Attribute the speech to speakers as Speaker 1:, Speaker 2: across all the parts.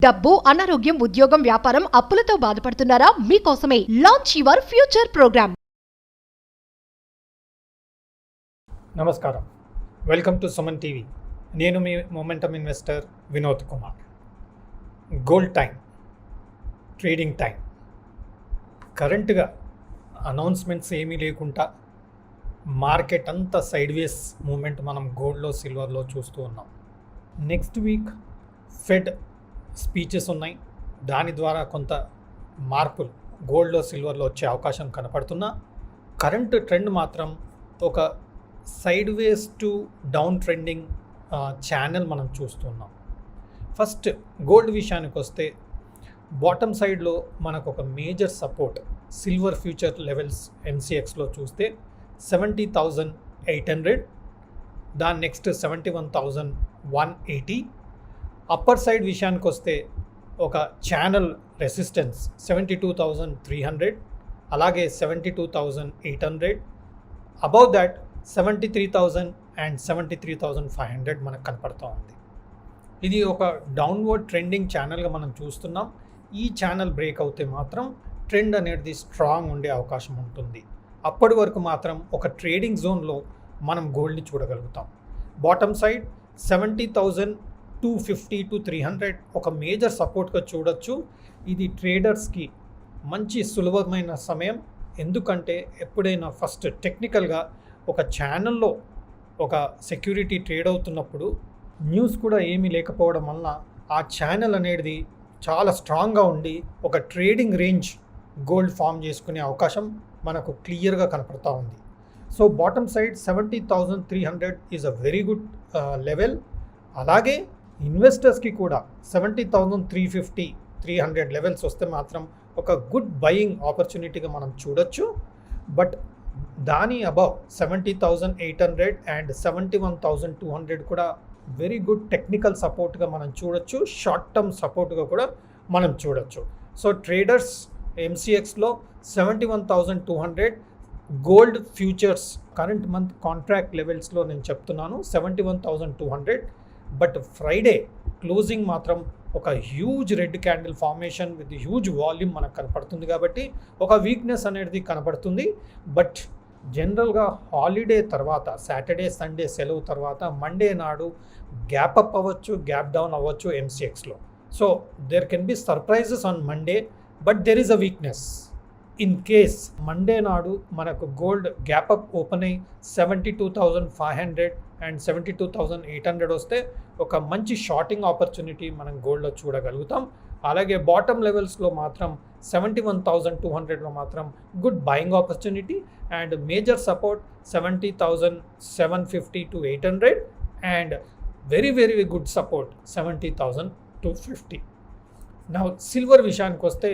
Speaker 1: డబ్బు, అనారోగ్యం, ఉద్యోగం, వ్యాపారం, అప్పులతో బాధపడుతున్నారా? మీకోసమే లాంచ్ యువర్ ఫ్యూచర్ ప్రోగ్రామ్.
Speaker 2: నమస్కారం, వెల్కమ్ టు సుమన్ టీవీ. నేను మీ momentum investor Vinod Kumar. Gold time, trading time. కరెంట్గా అనౌన్స్మెంట్స్ ఏమీ లేకుండా మార్కెట్ అంతా సైడ్ వేస్ మూమెంట్ మనం గోల్డ్లో, సిల్వర్లో చూస్తూ ఉన్నాం. నెక్స్ట్ వీక్ ఫెడ్ స్పీచెస్ ఉన్నాయి. దాని ద్వారా కొంత మార్పులు గోల్డ్లో, సిల్వర్లో వచ్చే అవకాశం కనపడుతున్నా కరెంట్ ట్రెండ్ మాత్రం ఒక side ways to down trending channel మనం చూస్తున్నాం. ఫస్ట్ గోల్డ్ విషయానికి వస్తే బాటమ్ సైడ్లో మనకు ఒక major support silver future levels ఎంసీఎక్స్లో చూస్తే 70,800, దాని నెక్స్ట్ 71,180. అప్పర్ సైడ్ విషయానికి వస్తే ఒక ఛానల్ రెసిస్టెన్స్ 72,300, అలాగే 72,800. అబౌవ్ దాట్ 73,000 అండ్ 73,500 మనకు కనపడుతూ ఉంది. ఇది ఒక డౌన్వర్డ్ ట్రెండింగ్ ఛానల్గా మనం చూస్తున్నాం. ఈ ఛానల్ బ్రేక్ అవుతే మాత్రం ట్రెండ్ అనేది స్ట్రాంగ్ ఉండే అవకాశం ఉంటుంది. అప్పటి వరకు మాత్రం ఒక ట్రేడింగ్ జోన్లో మనం గోల్డ్ని చూడగలుగుతాం. బాటమ్ సైడ్ 70,250 to 300 ఒక మేజర్ సపోర్ట్గా చూడొచ్చు. ఇది ట్రేడర్స్కి మంచి సులభమైన సమయం. ఎందుకంటే ఎప్పుడైనా ఫస్ట్ టెక్నికల్గా ఒక ఛానల్లో ఒక సెక్యూరిటీ ట్రేడ్ అవుతున్నప్పుడు న్యూస్ కూడా ఏమీ లేకపోవడం వలన ఆ ఛానల్ అనేది చాలా స్ట్రాంగ్గా ఉండి ఒక ట్రేడింగ్ రేంజ్ గోల్డ్ ఫామ్ చేసుకునే అవకాశం మనకు క్లియర్గా కనపడుతూ ఉంది. So bottom side 70,300 is a very good level. అలాగే ఇన్వెస్టర్స్కి కూడా 70,350, 300 లెవెల్స్ వస్తే మాత్రం ఒక గుడ్ బయింగ్ ఆపర్చునిటీగా మనం చూడొచ్చు. బట్ దాని అబౌవ్ 70,800 అండ్ 71,200 కూడా వెరీ గుడ్ టెక్నికల్ సపోర్ట్గా మనం చూడొచ్చు, షార్ట్ టర్మ్ సపోర్ట్గా కూడా మనం చూడొచ్చు. సో ట్రేడర్స్ ఎంసీఎక్స్లో 71,200, gold futures current month contract లెవెల్స్లో నేను చెప్తున్నాను 71,200. బట్ ఫ్రైడే క్లోజింగ్ మాత్రం ఒక huge red candle formation with huge volume మనకు కనపడుతుంది. కాబట్టి ఒక వీక్నెస్ అనేది కనపడుతుంది. బట్ జనరల్గా హాలిడే తర్వాత, సాటర్డే సండే సెలవు తర్వాత మండే నాడు గ్యాప్ అప్ అవ్వచ్చు, గ్యాప్ డౌన్ అవ్వచ్చు ఎంసీఎక్స్లో. So there can be surprises on Monday, but there is a weakness. In case Monday నాడు మనకు గోల్డ్ గ్యాప్ అప్ ఓపెన్ అయ్యి 72,500 అండ్ 72,800 వస్తే ఒక మంచి షార్టింగ్ ఆపర్చునిటీ మనం గోల్డ్లో చూడగలుగుతాం. అలాగే బాటమ్ లెవెల్స్లో మాత్రం 71,200లో మాత్రం good buying opportunity and major support 70,750 to 800 and very very good support 70,250. నా సిల్వర్ విషయానికి వస్తే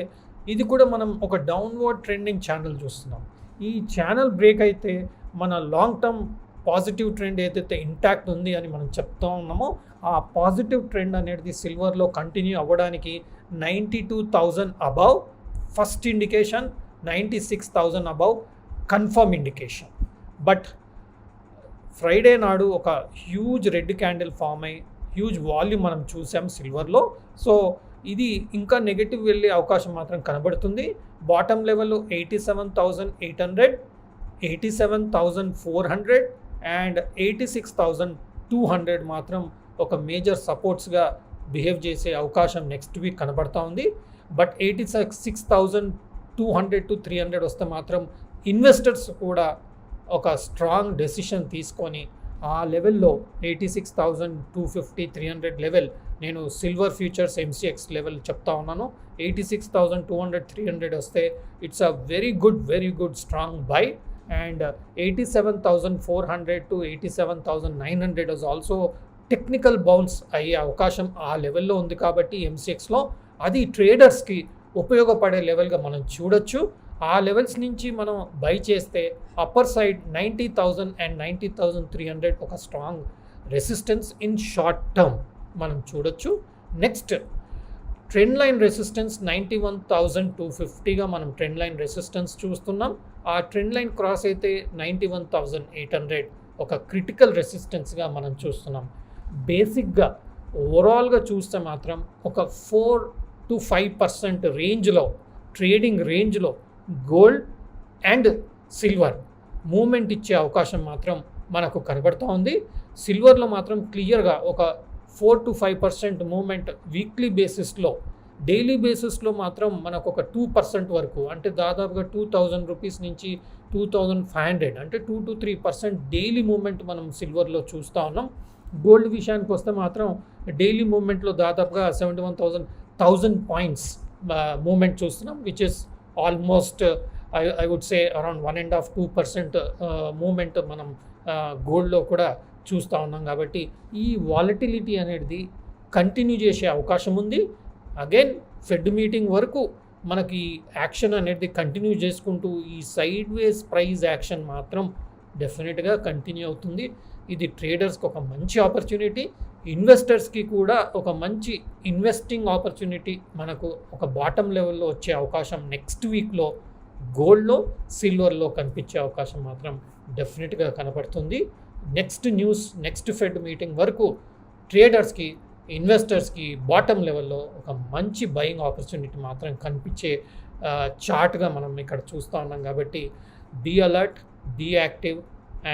Speaker 2: ఇది కూడా మనం ఒక డౌన్వర్డ్ ట్రెండింగ్ ఛానల్ చూస్తున్నాం. ఈ ఛానల్ బ్రేక్ అయితే మన లాంగ్ టర్మ్ పాజిటివ్ ట్రెండ్ ఏదైతే ఇంటాక్ట్ ఉంది అని మనం చెప్తా ఉన్నామో ఆ పాజిటివ్ ట్రెండ్ అనేది సిల్వర్లో కంటిన్యూ అవ్వడానికి 92,000 above first indication, 96,000 above confirm indication. But Friday నాడు ఒక హ్యూజ్ రెడ్ క్యాండిల్ ఫామ్ అయ్యి హ్యూజ్ వాల్యూమ్ మనం చూసాం సిల్వర్లో. సో ఇది ఇంకా నెగటివ్ వెళ్ళే అవకాశం మాత్రం కనబడుతుంది. బాటమ్ లెవెల్ 87,800, 87,400 అండ్ 86,200 మాత్రం ఒక మేజర్ సపోర్ట్స్గా బిహేవ్ చేసే అవకాశం నెక్స్ట్ వీక్ కనబడుతూ ఉంది. బట్ 86,200 to 300 వస్తే మాత్రం ఇన్వెస్టర్స్ కూడా ఒక స్ట్రాంగ్ డెసిషన్ తీసుకొని ఆ లెవెల్లో 86,250, 300 లెవెల్ నేను సిల్వర్ ఫ్యూచర్స్ ఎంసీఎక్స్ లెవెల్ చెప్తా ఉన్నాను. 86,200, 300 వస్తే it's a very good strong by. And 87,400 to 87,900 is also technical bounce అయ్యే అవకాశం ఆ లెవెల్లో ఉంది. కాబట్టి ఎంసీఎక్స్లో అది ట్రేడర్స్కి ఉపయోగపడే లెవెల్గా మనం చూడొచ్చు. ఆ లెవెల్స్ నుంచి మనం బై చేస్తే అప్పర్ సైడ్ 90,000 అండ్ 90,300 ఒక strong resistance in short term మనం చూడొచ్చు. నెక్స్ట్ ట్రెండ్ లైన్ రెసిస్టెన్స్ 91,250గా మనం ట్రెండ్ లైన్ రెసిస్టెన్స్ చూస్తున్నాం. ఆ ట్రెండ్ లైన్ క్రాస్ అయితే 91,800 ఒక క్రిటికల్ రెసిస్టెన్స్గా మనం చూస్తున్నాం. బేసిక్గా ఓవరాల్గా చూస్తే మాత్రం ఒక 4-5% రేంజ్లో ట్రేడింగ్ రేంజ్లో గోల్డ్ అండ్ సిల్వర్ మూమెంట్ ఇచ్చే అవకాశం మాత్రం మనకు కనబడుతూ ఉంది. సిల్వర్లో మాత్రం క్లియర్గా ఒక 4-5% మూమెంట్ వీక్లీ బేసిస్లో, డైలీ బేసిస్లో మాత్రం మనకు ఒక 2% వరకు, అంటే దాదాపుగా 2000 రూపీస్ నుంచి 2500, అంటే 2-3% డైలీ మూమెంట్ మనం సిల్వర్లో చూస్తూ ఉన్నాం. గోల్డ్ విషయానికి వస్తే మాత్రం డైలీ మూమెంట్లో దాదాపుగా 71,000 పాయింట్స్ మూమెంట్ చూస్తున్నాం, which is almost I would say around 1.5-2% movement మనం గోల్డ్లో కూడా చూస్తూ ఉన్నాం. కాబట్టి ఈ వాలటిలిటీ అనేది కంటిన్యూ చేసే అవకాశం ఉంది. అగైన్ ఫెడ్ మీటింగ్ వరకు మనకి యాక్షన్ అనేది కంటిన్యూ చేసుకుంటూ ఈ సైడ్ వేస్ ప్రైస్ యాక్షన్ మాత్రం డెఫినెట్గా కంటిన్యూ అవుతుంది. ఇది ట్రేడర్స్కి ఒక మంచి ఆపర్చునిటీ, ఇన్వెస్టర్స్కి కూడా ఒక మంచి ఇన్వెస్టింగ్ ఆపర్చునిటీ. మనకు ఒక బాటమ్ లెవెల్లో వచ్చే అవకాశం నెక్స్ట్ వీక్లో గోల్డ్లో, సిల్వర్లో కనిపించే అవకాశం మాత్రం డెఫినెట్గా కనపడుతుంది. Next news, next fed meeting వరకు ట్రేడర్స్కి, ఇన్వెస్టర్స్కి బాటమ్ లెవెల్లో ఒక మంచి బయింగ్ ఆపర్చునిటీ మాత్రం కనిపించే చార్ట్గా మనం ఇక్కడ చూస్తూ ఉన్నాం. కాబట్టి be alert, be active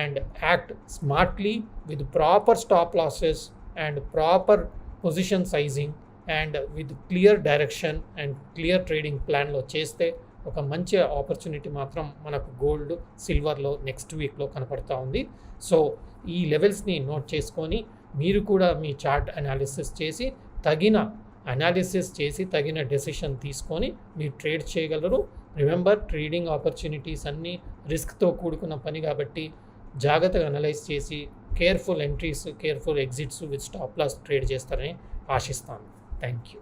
Speaker 2: and act smartly with proper stop losses and proper position sizing and with clear direction and clear trading ప్లాన్లో చేస్తే ఒక మంచి ఆపర్చునిటీ మాత్రం మనకు గోల్డ్, సిల్వర్లో నెక్స్ట్ వీక్లో కనపడుతూ ఉంది. సో ఈ లెవెల్స్ని నోట్ చేసుకొని మీరు కూడా మీ చార్ట్ అనాలిసిస్ చేసి తగిన డెసిషన్ తీసుకొని మీరు ట్రేడ్ చేయగలరు. రిమెంబర్, ట్రేడింగ్ ఆపర్చునిటీస్ అన్నీ రిస్క్తో కూడుకున్న పని కాబట్టి జాగ్రత్తగా అనలైజ్ చేసి careful entries, careful exits with stop loss trade చేస్తారని ఆశిస్తాను. Thank you.